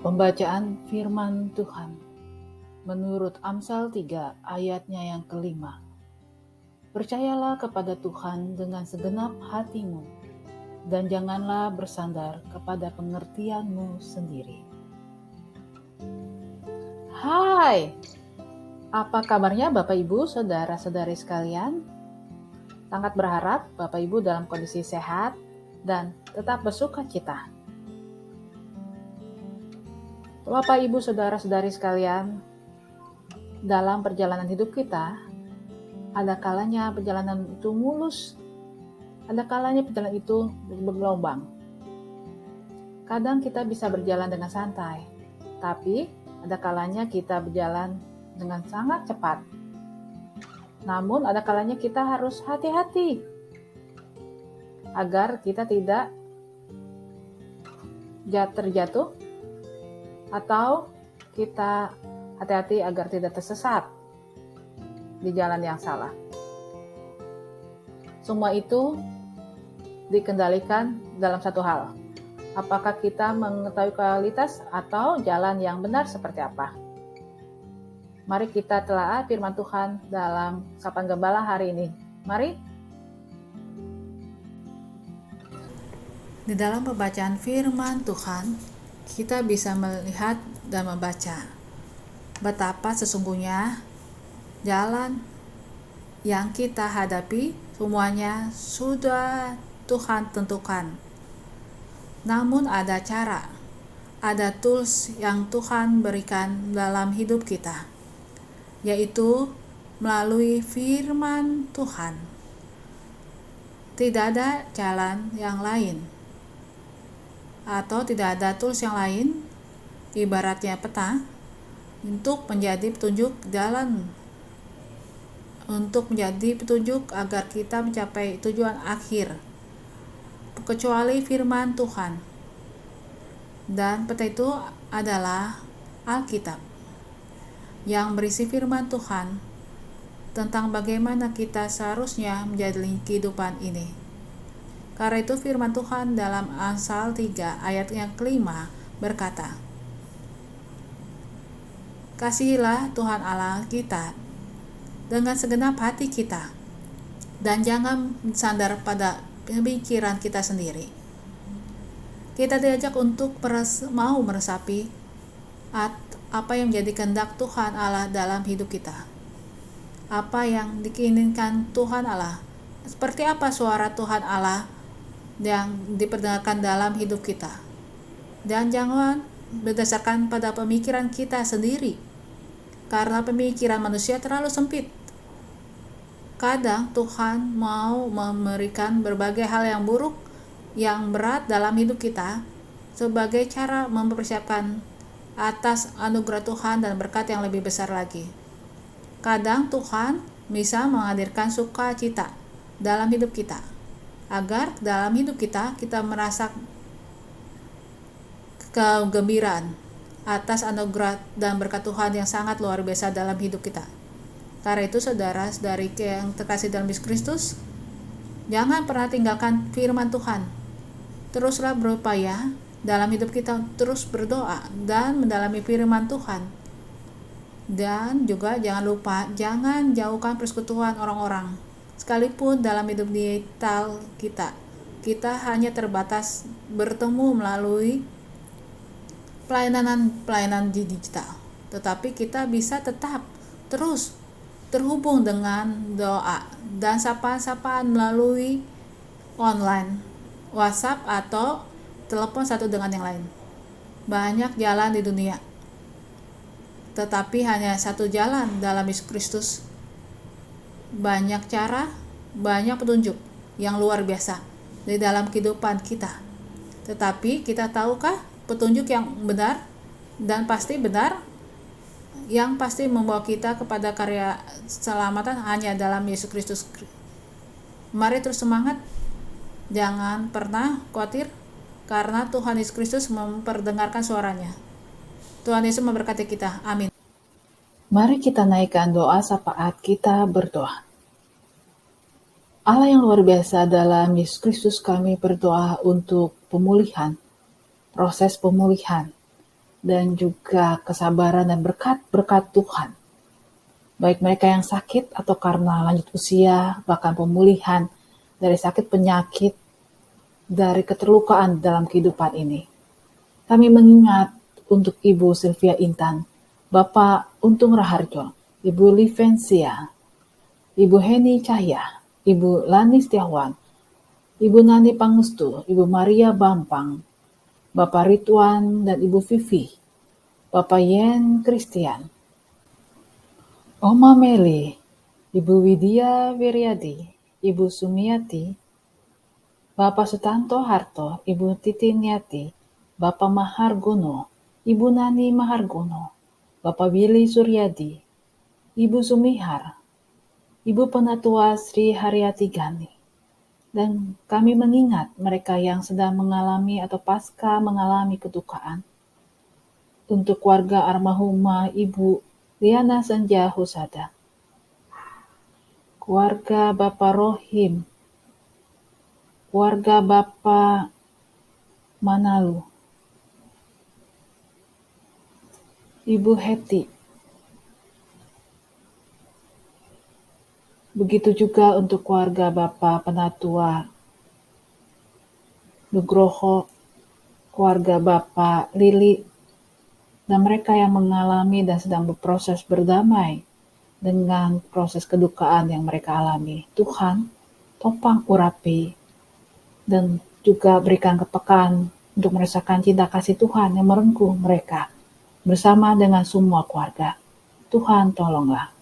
Pembacaan Firman Tuhan menurut Amsal 3 ayatnya yang kelima. Percayalah kepada Tuhan dengan segenap hatimu, dan janganlah bersandar kepada pengertianmu sendiri. Hai, apa kabarnya Bapak Ibu, saudara-saudari sekalian? Sangat berharap Bapak Ibu dalam kondisi sehat dan tetap bersuka cita. Bapak Ibu, saudara-saudari sekalian, dalam perjalanan hidup kita, ada kalanya perjalanan itu mulus, ada kalanya perjalanan itu bergelombang. Kadang kita bisa berjalan dengan santai, tapi ada kalanya kita berjalan dengan sangat cepat. Namun ada kalanya kita harus hati-hati agar kita tidak terjatuh atau kita hati-hati agar tidak tersesat di jalan yang salah. Semua itu dikendalikan dalam satu hal. Apakah kita mengetahui kualitas atau jalan yang benar seperti apa? Mari kita telaah firman Tuhan dalam Sapaan Gembala hari ini. Mari. Di dalam pembacaan firman Tuhan, kita bisa melihat dan membaca betapa sesungguhnya jalan yang kita hadapi semuanya sudah Tuhan tentukan. Namun ada cara, ada tools yang Tuhan berikan dalam hidup kita, yaitu melalui firman Tuhan. Tidak ada jalan yang lain, atau tidak ada tools yang lain, ibaratnya peta, untuk menjadi petunjuk jalan, untuk menjadi petunjuk agar kita mencapai tujuan akhir, kecuali firman Tuhan. Dan peta itu adalah Alkitab, yang berisi firman Tuhan tentang bagaimana kita seharusnya menjalani kehidupan ini. Karena itu firman Tuhan dalam Amsal 3 ayat yang kelima berkata, "Kasihilah Tuhan Allah kita dengan segenap hati kita, dan jangan bersandar pada pemikiran kita sendiri." Kita diajak untuk mau meresapi apa yang menjadi kehendak Tuhan Allah dalam hidup kita. Apa yang diinginkan Tuhan Allah, seperti apa suara Tuhan Allah yang diperdengarkan dalam hidup kita. Dan jangan berdasarkan pada pemikiran kita sendiri, karena pemikiran manusia terlalu sempit. Kadang Tuhan mau memberikan berbagai hal yang buruk, yang berat dalam hidup kita, sebagai cara mempersiapkan atas anugerah Tuhan dan berkat yang lebih besar lagi. Kadang Tuhan bisa menghadirkan sukacita dalam hidup kita, agar dalam hidup kita merasa kegembiraan atas anugerah dan berkat Tuhan yang sangat luar biasa dalam hidup kita. Karena itu saudara-saudari yang terkasih dalam Yesus Kristus, jangan pernah tinggalkan firman Tuhan. Teruslah berupaya dalam hidup kita, terus berdoa dan mendalami firman Tuhan. Dan juga jangan lupa, jangan jauhkan persekutuan orang-orang. Sekalipun dalam hidup digital kita hanya terbatas bertemu melalui pelayanan digital. Tetapi kita bisa tetap terus terhubung dengan doa dan sapaan-sapaan melalui online, WhatsApp atau telepon satu dengan yang lain. Banyak jalan di dunia, tetapi hanya satu jalan dalam Yesus Kristus. Banyak cara, banyak petunjuk yang luar biasa di dalam kehidupan kita. Tetapi kita tahukah petunjuk yang benar dan pasti benar, yang pasti membawa kita kepada karya keselamatan hanya dalam Yesus Kristus. Mari terus semangat, jangan pernah khawatir, karena Tuhan Yesus Kristus memperdengarkan suaranya. Tuhan Yesus memberkati kita. Amin. Mari kita naikkan doa saat kita berdoa. Allah yang luar biasa, dalam Yesus Kristus kami berdoa untuk pemulihan, proses pemulihan dan juga kesabaran dan berkat-berkat Tuhan. Baik mereka yang sakit atau karena lanjut usia, bahkan pemulihan dari sakit penyakit, dari keterlukaan dalam kehidupan ini. Kami mengingat untuk Ibu Sylvia Intan, Bapak Untung Raharjo, Ibu Livencia, Ibu Heni Cahya, Ibu Lani Setiawan, Ibu Nani Pangustu, Ibu Maria Bampang, Bapak Ridwan dan Ibu Vivi, Bapak Yen Christian, Oma Meli, Ibu Widya Wiryadi, Ibu Sumiati, Bapak Sutanto Harto, Ibu Titi Niati, Bapak Mahargono, Ibu Nani Mahargono, Bapak Willy Suryadi, Ibu Sumihar, Ibu Penatua Sri Haryati Gani. Dan kami mengingat mereka yang sedang mengalami atau pasca mengalami kedukaan. Untuk keluarga almarhumah Ibu Liana Senja Husada, keluarga Bapak Rohim, keluarga Bapak Manalu, Ibu Heti. Begitu juga untuk keluarga Bapak Penatua Nugroho, keluarga Bapak Lili, dan mereka yang mengalami dan sedang berproses berdamai dengan proses kedukaan yang mereka alami. Tuhan, topang urapi, dan juga berikan kepekaan untuk merasakan cinta kasih Tuhan yang merengkuh mereka bersama dengan semua keluarga. Tuhan tolonglah.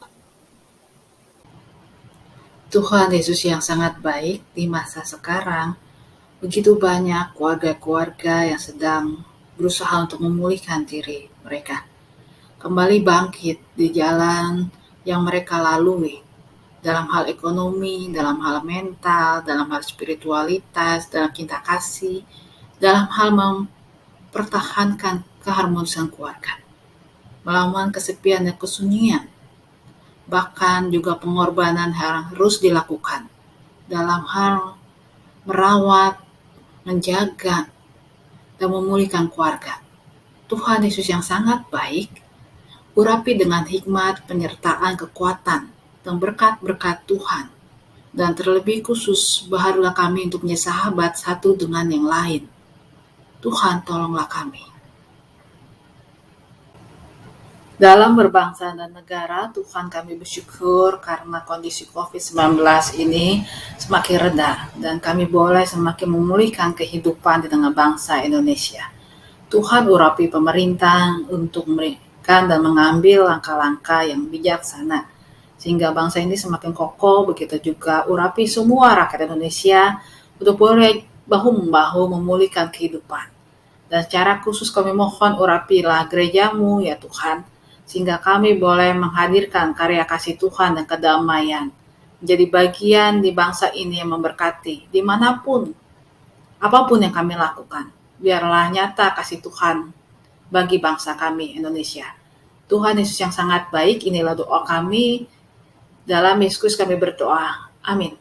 Tuhan Yesus yang sangat baik di masa sekarang, begitu banyak keluarga-keluarga yang sedang berusaha untuk memulihkan diri mereka, kembali bangkit di jalan yang mereka lalui, dalam hal ekonomi, dalam hal mental, dalam hal spiritualitas, dalam cinta kasih, dalam hal mempertahankan keharmonisan keluarga, melawan kesepian dan kesunyian, bahkan juga pengorbanan harus dilakukan dalam hal merawat, menjaga, dan memulihkan keluarga. Tuhan Yesus yang sangat baik, urapi dengan hikmat, penyertaan, kekuatan, dan berkat-berkat Tuhan. Dan terlebih khusus, baharulah kami untuk menjadi sahabat satu dengan yang lain. Tuhan tolonglah kami. Dalam berbangsa dan negara, Tuhan kami bersyukur karena kondisi COVID-19 ini semakin reda dan kami boleh semakin memulihkan kehidupan di tengah bangsa Indonesia. Tuhan urapi pemerintah untuk memberikan dan mengambil langkah-langkah yang bijaksana sehingga bangsa ini semakin kokoh. Begitu juga urapi semua rakyat Indonesia untuk boleh bahu-membahu memulihkan kehidupan. Dan secara khusus kami mohon urapilah gerejamu ya Tuhan, sehingga kami boleh menghadirkan karya kasih Tuhan dan kedamaian, menjadi bagian di bangsa ini yang memberkati, dimanapun, apapun yang kami lakukan, biarlah nyata kasih Tuhan bagi bangsa kami Indonesia. Tuhan Yesus yang sangat baik, inilah doa kami, dalam Yesus kami berdoa, amin.